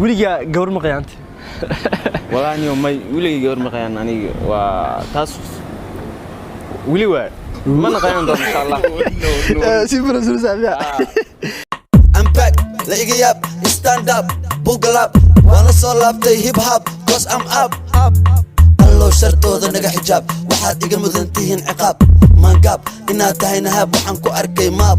وليجا جور مقيانت والله أنا يوم وليجا جور مقيان أنا وتاس ولي ما نقيان إن شاء الله سيبنا سلسلة I'm back لاقي up stand up buckle up وانا صلبت هيب هوب cause I'm up الله شرطوda naga xijaab waxaad iga mudantihiin ciqaab maangaab inaad tahay nahab waxaan ku arkay maab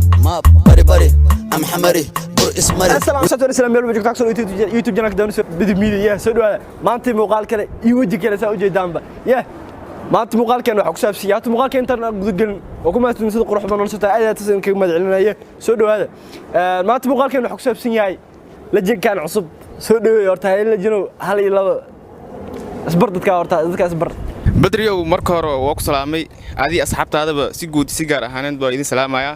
bari am xamari bur ismari السلام عليكم يلا بجيك تاكسون يوتيوب جناك دانو بدي ميديا سو دواده maanta muuqaal kale iyo waji kale saa u jeedaanba maanta muuqaalkan waxa ku saabsiyaatu muuqaalka intaan gudagelin oo kuma sida qurux badan soo taayada tasan ka madcelinaya soo dhawaada maanta muuqaalkan waxa ku saabsan yahay la jinkaan cusub soo dhaweey horta la jino hal iyo laba asbar dadka horta dadka asbar بدريو marka hore waa ku salaamay adii asxaabtaadaba si guud si gaar ahaaneed baa idin salaamaya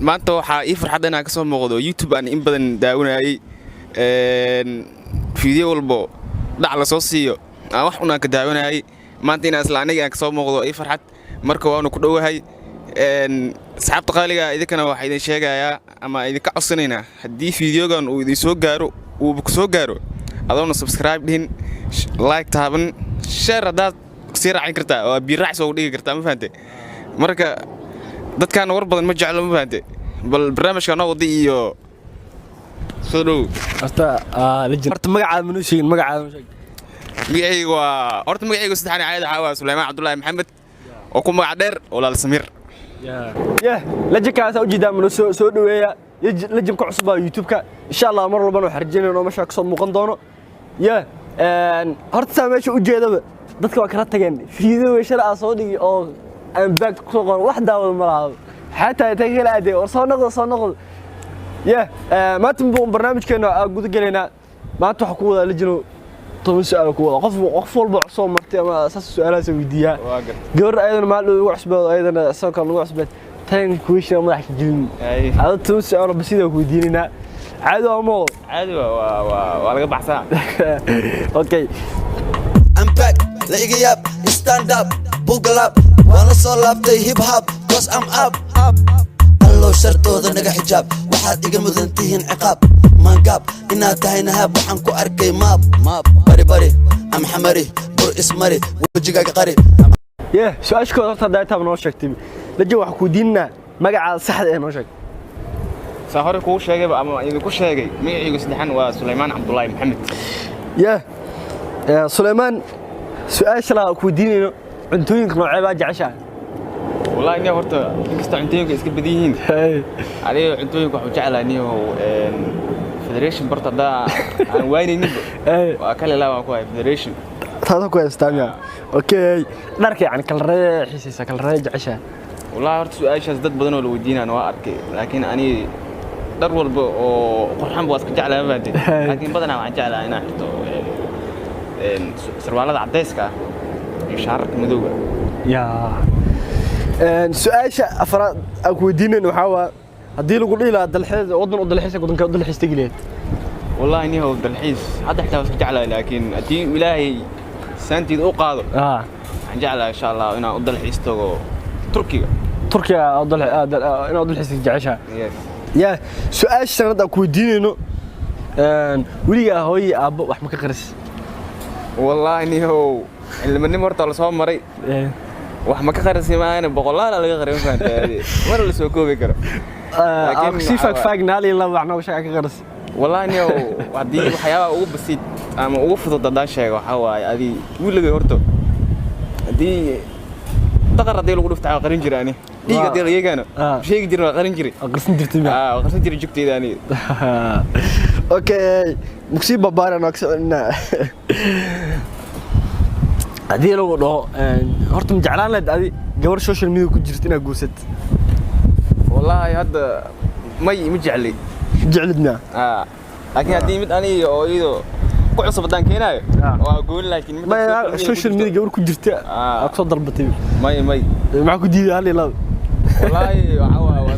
maanta waxa ii farxad inaan ka soo muuqdo YouTube aan in badan daawanayay video walbo dhac la soo siiyo aan wax una ka daawanayay maanta inaan isla aniga ka soo muuqdo ii farxad marka waanu ku dhowahay asxaabta qaaliga idinkana waxa idin sheegayaa ama idin ka codsanayna hadii videogan uu idin soo gaaro uu ku soo gaaro adoona subscribe din like taaban share hadaad sii raacin kartaa oo biiraac soo dhigi kartaa ma fahanteen marka dadkan war badan ma jeclo ma fahanteen bal barnaamijka noo wadi iyo soo dhow horta horta magacaada ma noo sheegin magacaada ma sheegin magacaygu waa horta magacaygu saddexan caadi ah Suleymaan Cabdullaahi Maxamed oo ku magac dheer walaal Samir la jinkaas u jeedaa ma soo dhaweeya la jinka cusub baa YouTube-ka insha Allah mar walba waxaan rajaynaynaa meesha ka soo muuqan doono horta meesha u jeedaba dadka waa kala tageen video shar ah soo dhigi oo aan back ku soo qoran wax daawad ma laha xataa tay kala aday oo soo noqdo maanta barnaamijkeena guud galeena maanta waxa ku wada la jino toban su'aal ku wada qof walba soo martay ama asaas su'aalaha soo weydiiya gabar ayadana maal ugu cusbad ayadana soo kale ugu cusbad tan question madax ka jilin hada toban su'aal basida ku weydiinina عادي waa laga baxsaa okay I'm back لاقي up stand up buckle up وانا صلبت هيب هوب cause I'm up الله شرطوda naga xijaab waxaad iga mudantihiin ciqaab maangaab inaad tahay nahab waxaan ku arkay maab bari am xamari bur ismari wajigaaga qari su'aashkooda horta daataa noo sheegtay laji waxa ku diinna magaca saxda ah noo sheeg سهر كوش شيء أما إذا كوش شيء مين يجلس دحين وسليمان عبد الله محمد سليمان سؤال شلا كودينه عنتوينك نوعي باجي عشان والله إني هرت كست عنتوينك إسكت بديهين عليه عنتوينك وحوجع على إنه فيدريشن برتا ده عن وين نب وأكل لا وأكوي فيدريشن هذا كويس تمام أوكي نركي يعني كل رأي حسيس كل رأي عشان والله هرت سؤال شاذ ضد بدنه لو ودينا أنا وأركي لكن أني در walba oo qurxan buu iska jeclaa baadin laakiin badanaa waxaan jeclaa inaan xirto sarwaalada cadayska iyo shaarka madowga su'aasha afraad aan ku weydiinayno waxa waa hadii lagu dhilaa dalxiis wadan wadanka dalxiis tagileed wallahi inii hoo dalxiis hadda xitaa iska jeclaa laakiin hadii ilaahay saantiid u qaado waxaan jeclaa insha Allah inaan u dalxiis tago Turkiga inaan u dalxiis jeceshaa سؤال سنة كودينه ولي هوي أبو وح مكقرس والله إني هو اللي مني مرت على صوم مري وح مكقرس ما أنا بقول لا لا غير فهمت هذه مرة اللي سوكو بكرة أكسيفك فاجنا لي الله وحنا وش كقرس والله إني هو عدي حياة أو بسيط أما أوفض الضدان شيء وحوا هذه ولا غيرته دي تقرر ديلو قلوف تعال قرين جراني إيه قدير يجانا شيء قدير قرين جري قرصن جرتي قرصن جري جبتي داني أوكي مكسيب ببارة ناكسنا هذه لو ده هرتم جعلان لد هذه جوار السوشيال ميديا كجرتنا جوست والله هذا مي مجعلي جعلتنا لكن هذه مد أنا أويدو كويس بدان كيناي وأقول لكن ما السوشيال ميديا جوار كجرتي أقصد ضربتي مي معك دي هالي لا والله وعوا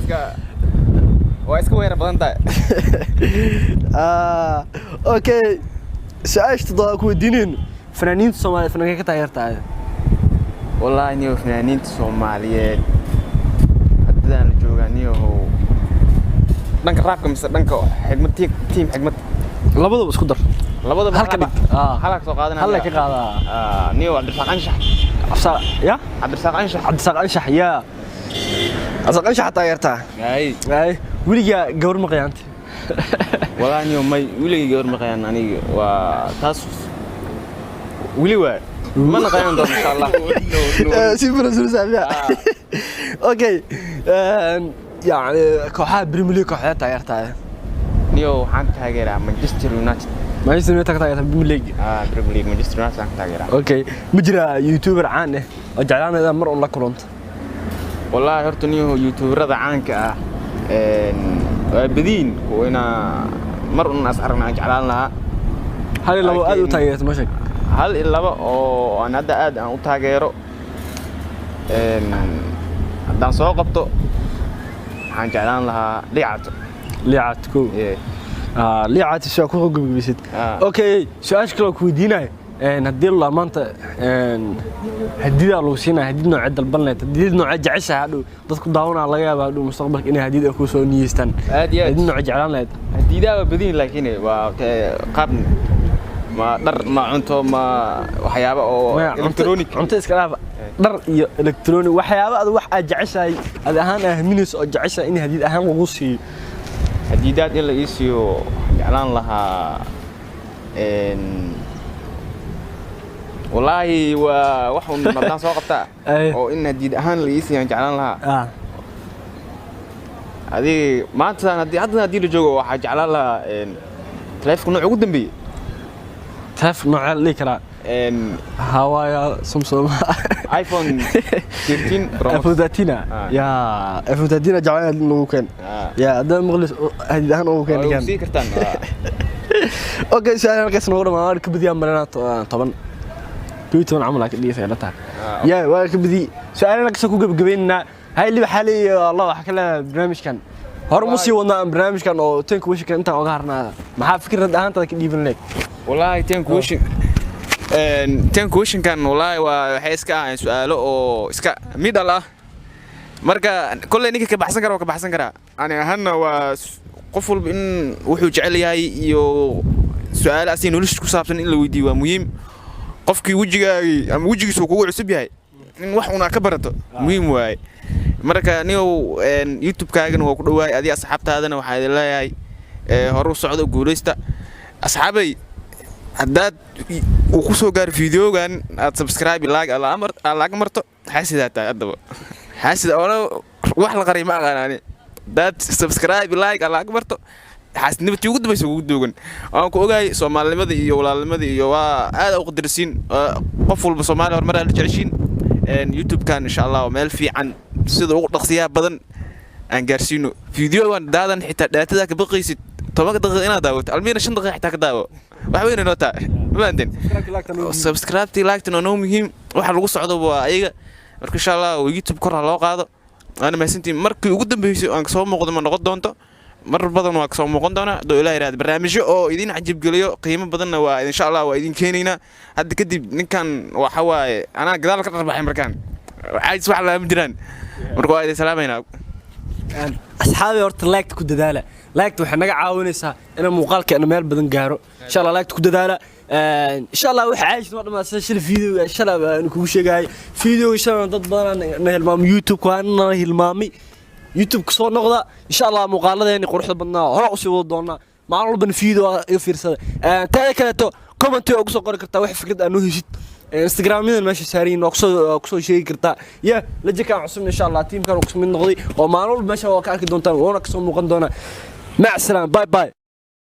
واسكو وين بدانتا اوكي سعيش تضاكو الدينين فنانين الصوماليين فنانين كتايرتا والله اني فنانين الصوماليين hadaan jooganiyo dhanka raabka mise dhanka xigmad tiim xigmad labadaba isku dar labadaba halka dhig halka soo qaadanaya hal ka qaadaa niyo Cabdirasaaq Anshax afsa ya Cabdirasaaq Anshax ya asaq anshax taageertaa ay wiliga gawar ma qiyaantay والله أنا يوم ولي جور مقيان أنا وتاس ولي واحد ما نقيان ده إن شاء الله سيبنا سلسلة أوكي يعني كوحات بريميليو كوحات تايرتها نيو حان تاجرة مانشستر يونايتد مانشستر يونايتد تايرتها بريميليو بريميليو مانشستر يونايتد تاجرة أوكي مجرى يوتيوبر عانه وجعلنا إذا مرة الله كلونت والله هرت نيو يوتيوبر هذا عنك بدين وأنا مرة الناس أرنا جعلنا هل لو أدو تاجرت ماشي هل إلا أو أنا ده أد أنا تاجره دان سوق قبته عن جعلان لها ليعت كو ليعت شو كو قبيست أوكي سؤال كلو كودينا هدي الله مانتا هديدا لو سينا هديدنا عد البلنت هديدنا عد جعشها هادو dadku daawana laga yaabaa haduu mustaqbalka inay hadiid ku soo niyeystaan hadiidna jeclaan lahayd hadiidaaba badin laakiin waa qaab ma dhar ma cunto ma waxyaabo oo electronic cunto iska dhaaf dhar iyo electronic waxyaabo aad wax aad jeceshahay aad ahaan ahminayso oo jeceshahay in hadiid ahaan lagu siiyo hadiidaad in la isiyo jeclaan lahaa والله وحن مدان سوق قبطة أو إن هديد أهان اللي يسيان جعلان لها هذه ما أنت عندنا هديد الجو واحد جعلان لها تلف نوع قدام بي تلف نوع اللي كلا هوايا سمسم آيفون 13 برو آيفون 13 يا آيفون 13 جعلان لو كان يا ده مغلس هديد أهان لو كان سي كرتان أوكي سأنا كيس نقول ما أعرف بدي أمرنا طبعا تويتون عمل لك اللي فعلتها يا وأنا بدي سؤالنا كسكو جبيننا هاي اللي بحالي الله حكى لنا برنامج كان هرمسي ونا برنامج كان أو تنك وش كان أنت وقارنا ما حاب فكرة ده أنت كده يبين لك والله تنك وش كان والله وحيس كان سؤاله أو إسكا ميد الله مركا كل إنك كبحسن كرا أنا هنا وقفل بإن وحوج عليها يو سؤال أسين ولش كسابتن إلا ويدي ومهم qofkii wajigiisu kugu cusub yahay in wax una ka barato muhiim waay marka niyow youtube-kaagana waa ku dhawaay adiga asxaabtaadana waxaa idin leeyahay horu socdo guuleysta asxaabay haddaad uu ku soo gaaro fiideogan aad subscribe laag marto xaasidaa tahay haddaba xaasida oona wax la qaray ma aqaanaani haddaad subscribe laag marto xaasnimada ugu dambaysa ugu doogan aan ku ogaay Soomaalinimada iyo walaalnimada iyo waa aad u qadarsiin qof walba Soomaali horumar la jeceshiin YouTube kan insha Allah meel fiican sida ugu dhaqsiyaha badan aan gaarsiino fiideowan daadan xitaa daatada ka baqaysid 10 daqiiqo inaad daawato almiina 5 daqiiqo xitaa ka daawo wax weyn inoo taa maantin subscribe like tan oo muhiim waxa lagu socdo waa ayaga marka insha Allah YouTube kor loo qaado ana maasantiin markii ugu dambeysay aan soo muuqdo ma noqon doonto مر بدن واكسو مقن دونا دو إلهي راد برنامج أو إذين عجب قليو قيمة بدنا وإن شاء الله وإذين كينينا هاد كدي نكان وحواي أنا قدالك أربع مكان عايز واحد لا مدران مركو هذه سلامينا أصحابي ورت لايك كود دالة لايك وحنا عاونيسها أنا مقالك أنا مال بدن جارو إن شاء الله لايك كود دالة إن شاء الله وحاجة مرة ما سجل فيديو إن شاء الله نكون شيء جاي فيديو إن شاء الله ضد بدنا نهالمام يوتيوب كان نهالمامي يوتيوب كسر نقطة إن شاء الله مقالة يعني قرح بدنا هرقصي وضعنا مع الله بنفيدو يفيرسه تاني كده كومنت أقصى قرر كرتا واحد فكرة أنه هيجت انستغرام من ماشي سارين أقصى شيء كرتا يا لجي كان عصمنا إن شاء الله تيم كان أقصى من نقضي ومع الله ماشي وكأكيد دون تاني وانا كسر مقدونا مع السلامة باي باي